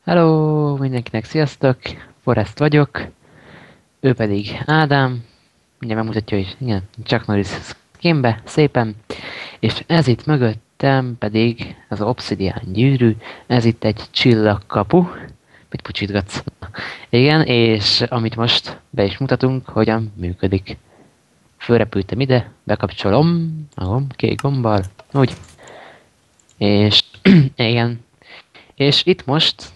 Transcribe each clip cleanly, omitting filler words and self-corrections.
Hello, mindenkinek sziasztok! Forrest vagyok, ő pedig Ádám. Ugye megmutatja, hogy igen, Chuck Norris skinbe, szépen. És ez itt mögöttem pedig az Obsidian gyűrű, ez itt egy csillagkapu. Mit pucsítgatsz? Igen, és amit most be is mutatunk, hogyan működik. Fölrepültem ide, bekapcsolom, kék gombbal, úgy. És igen, és itt most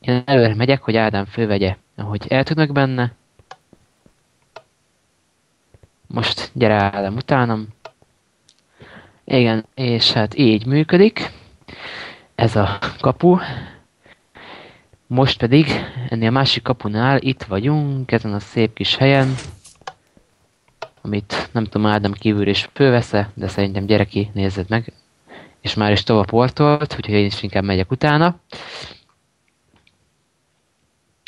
én előre megyek, hogy Ádám fölvegye, ahogy eltűnök benne. Most gyere Ádám utánam. Igen, és hát így működik ez a kapu. Most pedig ennél a másik kapunál itt vagyunk, ezen a szép kis helyen, amit nem tudom, Ádám kívül is fölvesze, de szerintem gyere ki, nézzed meg. És már is tovább portolt, úgyhogy én is inkább megyek utána.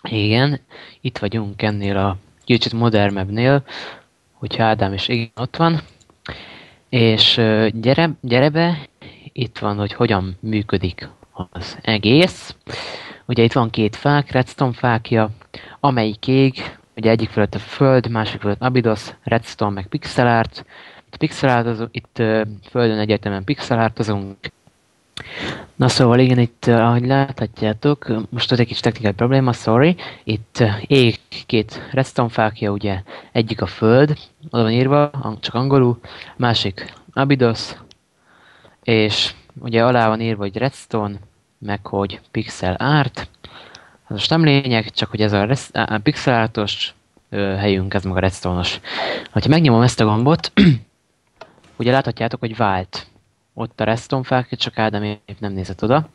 Igen, itt vagyunk ennél a kicsit modernebnél, hogyha Ádám is igen ott van. És gyere be, itt van, hogy hogyan működik az egész. Ugye itt van két fák, redstone fákja, amelyik ég, ugye egyik fölött a föld, másik fölött Abydos, redstone meg pixel art. Itt földön egyértelműen pixel artozunk. Na szóval igen, itt ahogy láthatjátok, most ott egy kis technikai probléma, sorry. Itt ég két redstone fákja, ugye egyik a föld, oda van írva, csak angolul, másik Abydos, és ugye alá van írva, hogy redstone, meg hogy pixel art. Ez most nem lényeg, csak hogy ez a pixel artos helyünk, ez meg a redstone-os. Ha megnyomom ezt a gombot, ugye láthatjátok, hogy vált. Ott a redstone fák, csak Ádám épp nem nézett oda.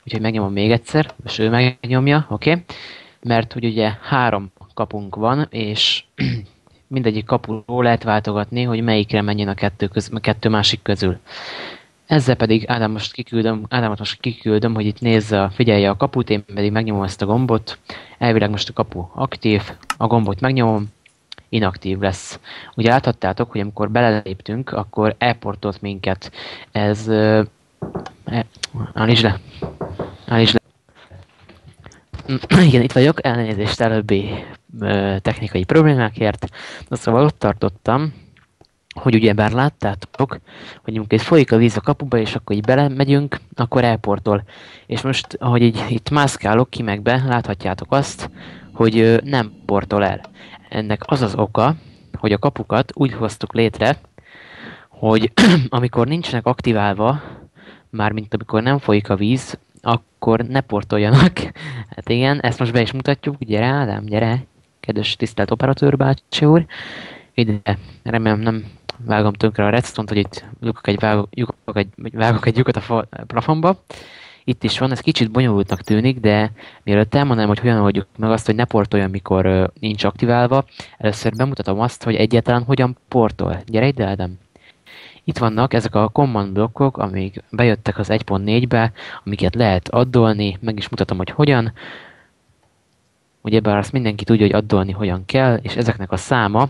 Úgyhogy megnyomom még egyszer, és ő megnyomja, oké. Mert hogy ugye 3 kapunk van, és mindegyik kapuról lehet váltogatni, hogy melyikre menjen a kettő másik közül. Ezzel pedig Ádámot most kiküldöm, hogy itt nézze, figyelje a kaput, én pedig megnyomom ezt a gombot. Elvileg most a kapu aktív, a gombot megnyomom, inaktív lesz. Ugye láthattátok, hogy amikor beleléptünk, akkor elportolt minket. Ez... állítsd le. Állítsd le. Igen, itt vagyok, elnézést előbbi technikai problémákért. Na szóval ott tartottam, hogy ugyebár láttátok, hogy amikor itt folyik a víz a kapuba, és akkor így belemegyünk, akkor elportol. És most, ahogy így itt mászkálok ki meg be, láthatjátok azt, hogy nem portol el. Ennek az az oka, hogy a kapukat úgy hoztuk létre, hogy amikor nincsenek aktiválva, mármint amikor nem folyik a víz, akkor ne portoljanak. Hát igen, ezt most be is mutatjuk. Gyere Ádám, gyere! Kedves tisztelt operatőr bácsi úr! Ide, remélem nem vágom tönkre a redstone-t, hogy itt vágok egy lyukat a plafonba. Itt is van, ez kicsit bonyolultnak tűnik, de mielőtt elmondanám, hogy hogyan oldjuk meg azt, hogy ne portoljon, mikor nincs aktiválva, először bemutatom azt, hogy egyáltalán hogyan portol. Gyere ide, Ádám! Itt vannak ezek a command blokkok, amik bejöttek az 1.4-be, amiket lehet addolni, meg is mutatom, hogy hogyan. Ugyebár azt mindenki tudja, hogy addolni hogyan kell, és ezeknek a száma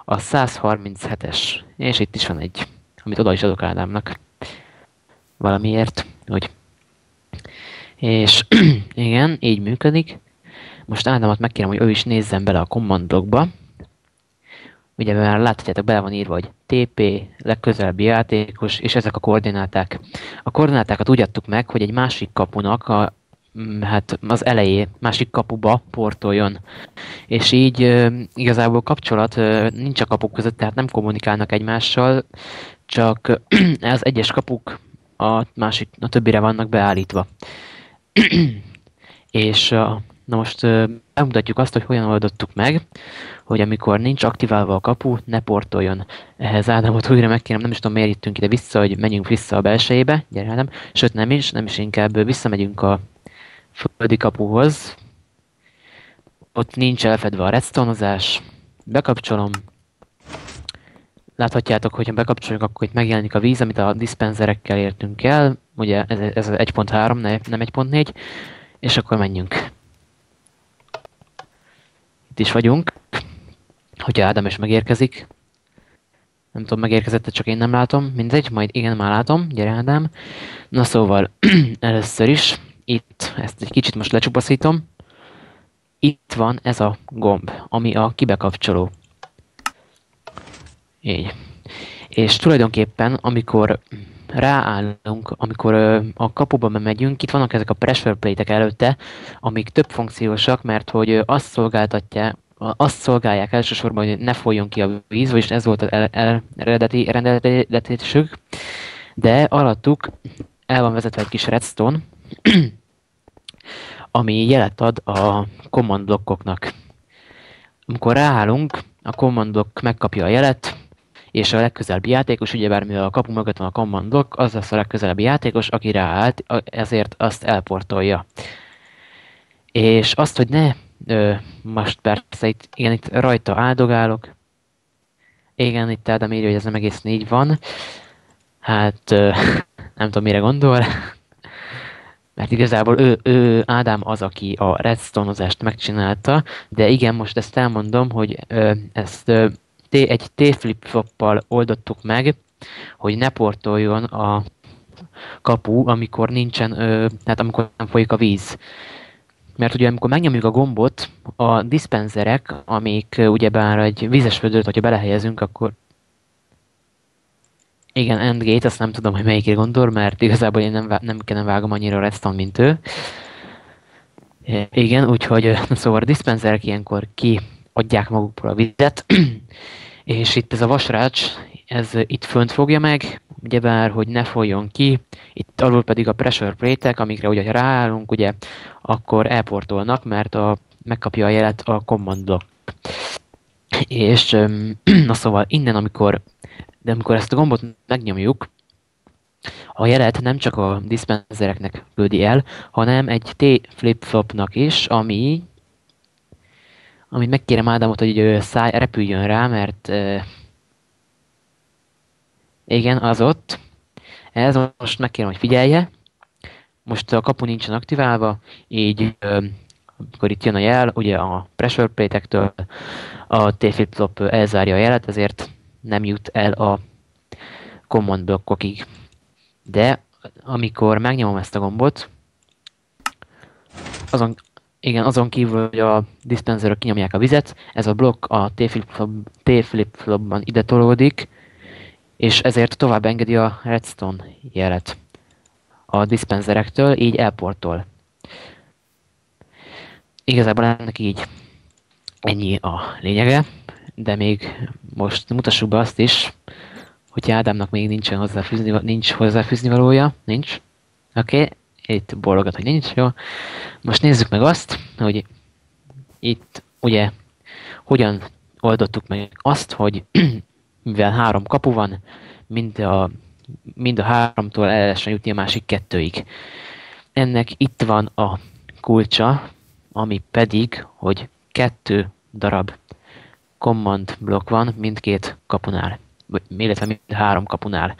a 137-es. És itt is van egy, amit oda is adok Ádámnak. Valamiért, hogy... És igen, így működik. Most Ádámot megkérem, hogy ő is nézzen bele a command blokkba. Ugye már láthatjátok, bele van írva, hogy TP, legközelebbi játékos, és ezek a koordináták. A koordinátákat úgy adtuk meg, hogy egy másik kapunak hát az elejé másik kapuba portoljon. És így igazából kapcsolat nincs a kapuk között, tehát nem kommunikálnak egymással, csak az egyes kapuk a többire vannak beállítva. És na most bemutatjuk azt, hogy hogyan oldottuk meg, hogy amikor nincs aktiválva a kapu, ne portoljon. Ehhez Ádámot újra megkérem, nem is tudom miért jöttünk ide vissza, hogy menjünk vissza a belsejébe, gyere Ádám, sőt nem is inkább visszamegyünk a földi kapuhoz. Ott nincs elfedve a redstone-ozás, bekapcsolom. Láthatjátok, hogyha bekapcsoljuk, akkor itt megjelenik a víz, amit a dispenserekkel értünk el. Ugye ez az 1.3, nem 1.4. És akkor menjünk. Itt is vagyunk. Hogyha Ádám is megérkezik. Nem tudom, megérkezett, csak én nem látom. Mindegy, majd igen, már látom. Gyere Ádám. Na szóval, először is itt, ezt egy kicsit most lecsupaszítom, itt van ez a gomb, ami a kibekapcsoló. Így. És tulajdonképpen, amikor ráállunk, amikor a kapuba megyünk, itt vannak ezek a pressure plate-ek előtte, amik több funkciósak, mert hogy azt szolgálják elsősorban, hogy ne folyjon ki a víz, vagyis ez volt az eredeti rendeltetésük, de alattuk el van vezetve egy kis redstone, ami jelet ad a command blokkoknak. Amikor ráállunk, a command block megkapja a jelet, és a legközelebbi játékos, ugyebár mivel a kapu mögött van a command block, az lesz a legközelebbi játékos, aki ráállt, ezért azt elportolja. És azt, hogy ne, most persze itt rajta áldogálok, igen, itt Ádám írja, hogy ez nem egész így van, hát nem tudom mire gondol, mert igazából Ádám az, aki a redstone-ozást megcsinálta, de igen, most ezt elmondom, hogy ezt egy T-flip-floppal oldottuk meg, hogy ne portoljon a kapu, amikor nincsen, tehát amikor nem folyik a víz. Mert ugye amikor megnyomjuk a gombot, a diszpenzerek, amik ugyebár egy vízes földőt, hogyha belehelyezünk, akkor igen, endgate, azt nem tudom, hogy melyikre gondol, mert igazából én nem vágom annyira a redstone, mint ő. Igen, úgyhogy szóval a diszpenzerek ilyenkor kiadják magukból a vizet, és itt ez a vasrács, ez itt fönt fogja meg, ugyebár, hogy ne folyjon ki, itt alul pedig a pressure plate-ek, amikre ugye ráállunk, ugye, akkor elportolnak, mert megkapja a jelet a command block. És na szóval innen, amikor ezt a gombot megnyomjuk, a jelet nem csak a dispensereknek küldi el, hanem egy T-flip-flopnak is, amit megkérem Ádámot, hogy repüljön rá, mert igen, az ott. Ez most megkérem, hogy figyelje. Most a kapu nincsen aktiválva, így amikor itt jön a jel, ugye a pressure plate-ektől a T-flip-flop elzárja a jelet, ezért nem jut el a command blokkokig. De amikor megnyomom ezt a gombot, azon kívül, hogy a dispenserök kinyomják a vizet, ez a blokk a T-flip-flopban ide tolódik, és ezért tovább engedi a redstone jelet a dispenserektől, így elportol. Igazából ennek így ennyi a lényege, de még most mutassuk be azt is, hogy Ádámnak még nincs hozzáfűzni valója, nincs. Oké, itt bólogat, hogy nincs, jó. Most nézzük meg azt, hogy itt ugye hogyan oldottuk meg azt, hogy mivel 3 kapu van, mind a 3-tól el lehessen jutni a másik 2-ig. Ennek itt van a kulcsa, ami pedig, hogy 2 darab command blokk van mindkét kapunál, illetve mind 3 kapunál.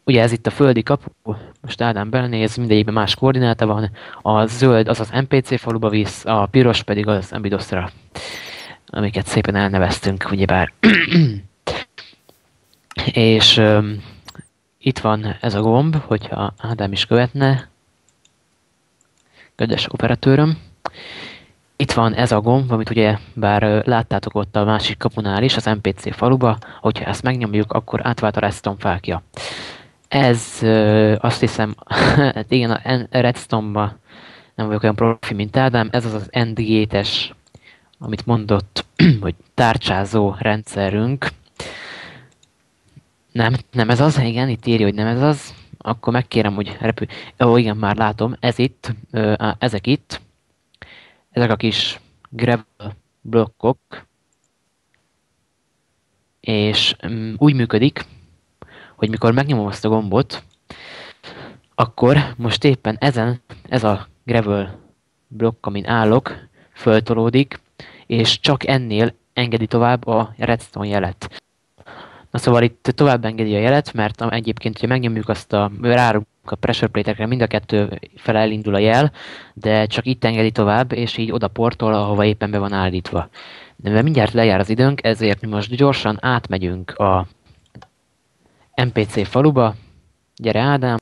Ugye ez itt a földi kapu, most Ádám belenéz, mindegyikben más koordináta van, a zöld az az NPC faluba visz, a piros pedig az Embidosra, amiket szépen elneveztünk, ugyebár. És itt van ez a gomb, hogyha Ádám is követne, kedves operatőröm. Itt van ez a gomb, amit ugye bár láttátok ott a másik kapunál is, az NPC faluba, hogyha ezt megnyomjuk, akkor átvált a redstone fákja. Ez azt hiszem, hát igen, a redstone-ba nem vagyok olyan profi, mint Ádám, ez az az endgate-es, amit mondott, hogy tárcsázó rendszerünk. Nem ez az, igen, itt írja, hogy nem ez az. Akkor megkérem, hogy repülj. Ó, igen, már látom, ezek itt, ezek a kis gravel blokkok, és úgy működik, hogy mikor megnyomom azt a gombot, akkor most éppen ez a gravel blokk, amin állok, föltolódik, és csak ennél engedi tovább a redstone jelet. Na szóval itt tovább engedi a jelet, mert egyébként, hogyha megnyomjuk azt rárunk a pressure plate-ekre, mind a 2 fel elindul a jel, de csak itt engedi tovább, és így oda portol, ahova éppen be van állítva. De mivel mindjárt lejár az időnk, ezért mi most gyorsan átmegyünk a NPC faluba. Gyere Ádám!